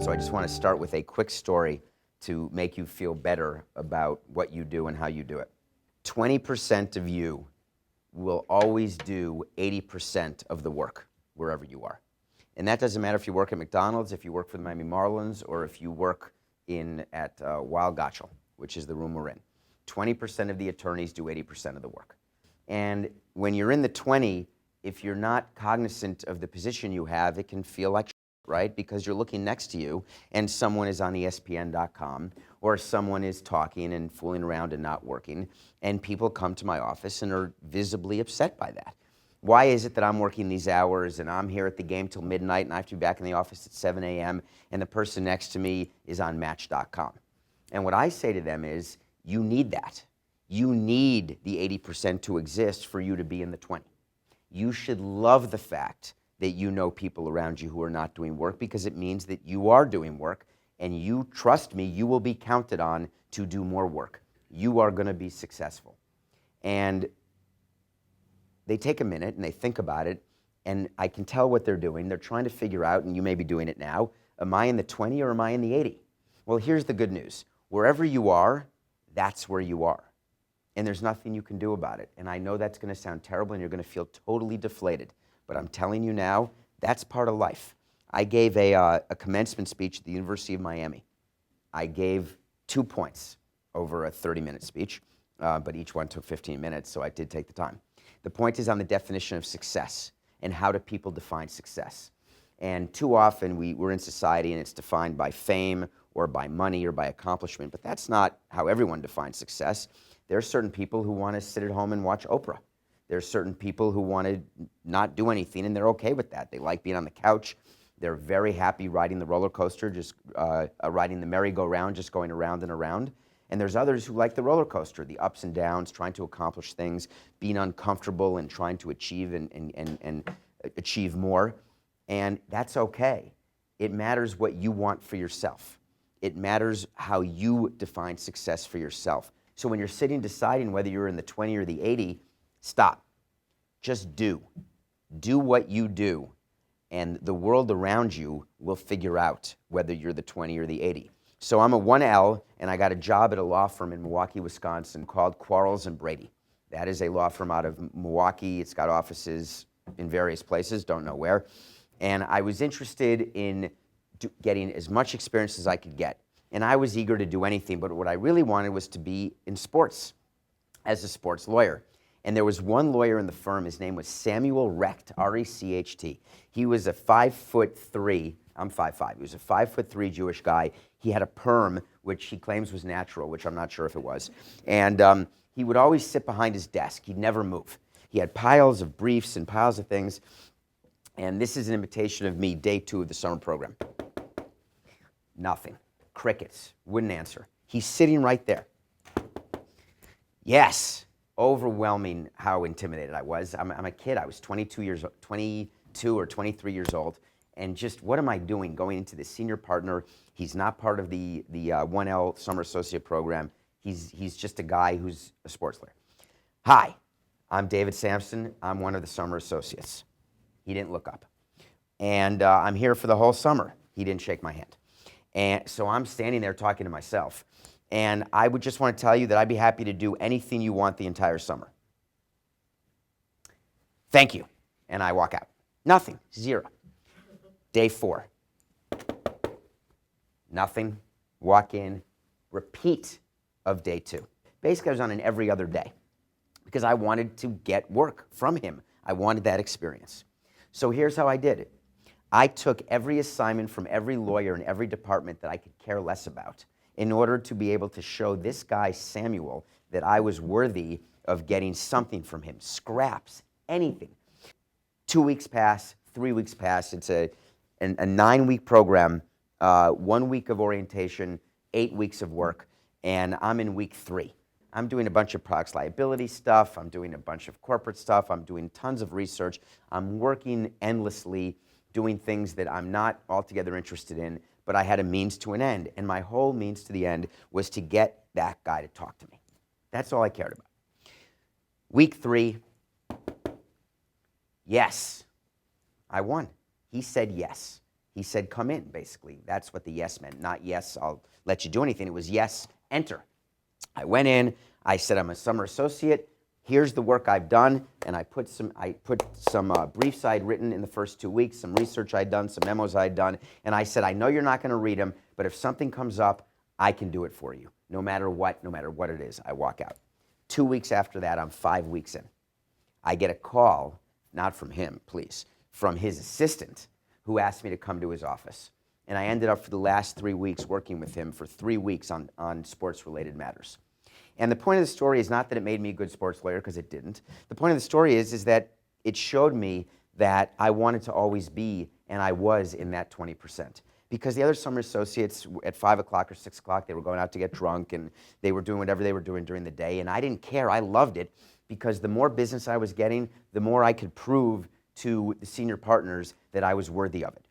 So I just want to start with a quick story to make you feel better about what you do and how you do it. 20% of you will always do 80% of the work wherever you are. And that doesn't matter if you work at McDonald's, if you work for the Miami Marlins, or if you work at Wild Gotchel, which is the room we're in. 20% of the attorneys do 80% of the work. And when you're in the 20, if you're not cognizant of the position you have, it can feel like right? Because you're looking next to you and someone is on ESPN.com or someone is talking and fooling around and not working, and people come to my office and are visibly upset by that. Why is it that I'm working these hours and I'm here at the game till midnight and I have to be back in the office at 7 a.m. and the person next to me is on Match.com? And what I say to them is, you need that. You need the 80% to exist for you to be in the 20. You should love the fact that you know people around you who are not doing work, because it means that you are doing work, and you, trust me, you will be counted on to do more work. You are going to be successful. And they take a minute and they think about it, and I can tell what they're doing. They're trying to figure out, and you may be doing it now, am I in the 20 or am I in the 80? Well, here's the good news. Wherever you are, that's where you are. And there's nothing you can do about it. And I know that's going to sound terrible and you're going to feel totally deflated. But I'm telling you now, that's part of life. I gave a commencement speech at the University of Miami. I gave 2 points over a 30-minute speech, but each one took 15 minutes, so I did take the time. The point is on the definition of success and how do people define success. And too often we're in society and it's defined by fame or by money or by accomplishment, but that's not how everyone defines success. There are certain people who want to sit at home and watch Oprah. There are certain people who want to not do anything, and they're okay with that. They like being on the couch. They're very happy riding the roller coaster, just riding the merry-go-round, just going around and around. And there's others who like the roller coaster, the ups and downs, trying to accomplish things, being uncomfortable and trying to achieve and achieve more. And that's okay. It matters what you want for yourself. It matters how you define success for yourself. So when you're sitting deciding whether you're in the 20 or the 80, stop. Just do. Do what you do, and the world around you will figure out whether you're the 20 or the 80. So I'm a 1L, and I got a job at a law firm in Milwaukee, Wisconsin called Quarles and Brady. That is a law firm out of Milwaukee. It's got offices in various places, don't know where. And I was interested in getting as much experience as I could get. And I was eager to do anything, but what I really wanted was to be in sports as a sports lawyer. And there was one lawyer in the firm, his name was Samuel Recht, R-E-C-H-T. He was a 5'3", I'm 5'5", he was a 5'3" Jewish guy. He had a perm, which he claims was natural, which I'm not sure if it was. And he would always sit behind his desk. He'd never move. He had piles of briefs and piles of things. And this is an invitation of me, day 2 of the summer program. Nothing. Crickets. Wouldn't answer. He's sitting right there. Yes. Overwhelming how intimidated I was. I'm a kid. I was 22 or 23 years old, and just what am I doing going into the senior partner? He's not part of the 1L Summer Associate program. He's just a guy who's a sports lawyer. Hi, I'm David Samson. I'm one of the Summer Associates. He didn't look up. And I'm here for the whole summer. He didn't shake my hand. And so I'm standing there talking to myself. And I would just want to tell you that I'd be happy to do anything you want the entire summer. Thank you. And I walk out. Nothing. 0. Day 4. Nothing. Walk in. Repeat of day 2. Basically, I was on an every other day because I wanted to get work from him. I wanted that experience. So here's how I did it. I took every assignment from every lawyer in every department that I could care less about in order to be able to show this guy, Samuel, that I was worthy of getting something from him, scraps, anything. 2 weeks pass, 3 weeks pass. It's a 9-week program, 1 week of orientation, 8 weeks of work, and I'm in week 3. I'm doing a bunch of products liability stuff. I'm doing a bunch of corporate stuff. I'm doing tons of research. I'm working endlessly, doing things that I'm not altogether interested in, but I had a means to an end, and my whole means to the end was to get that guy to talk to me. That's all I cared about. Week 3, yes, I won. He said yes. He said, come in, basically. That's what the yes meant. Not yes, I'll let you do anything. It was yes, enter. I went in. I said, I'm a summer associate. Here's the work I've done. And I put some briefs I'd written in the first 2 weeks, some research I'd done, some memos I'd done. And I said, I know you're not going to read them, but if something comes up, I can do it for you. No matter what it is. I walk out. 2 weeks after that, I'm 5 weeks in. I get a call, not from him, please, from his assistant, who asked me to come to his office. And I ended up for the last 3 weeks working with him for 3 weeks on sports-related matters. And the point of the story is not that it made me a good sports lawyer, because it didn't. The point of the story is that it showed me that I wanted to always be, and I was, in that 20%. Because the other summer associates at 5 o'clock or 6 o'clock, they were going out to get drunk, and they were doing whatever they were doing during the day, and I didn't care. I loved it, because the more business I was getting, the more I could prove to the senior partners that I was worthy of it.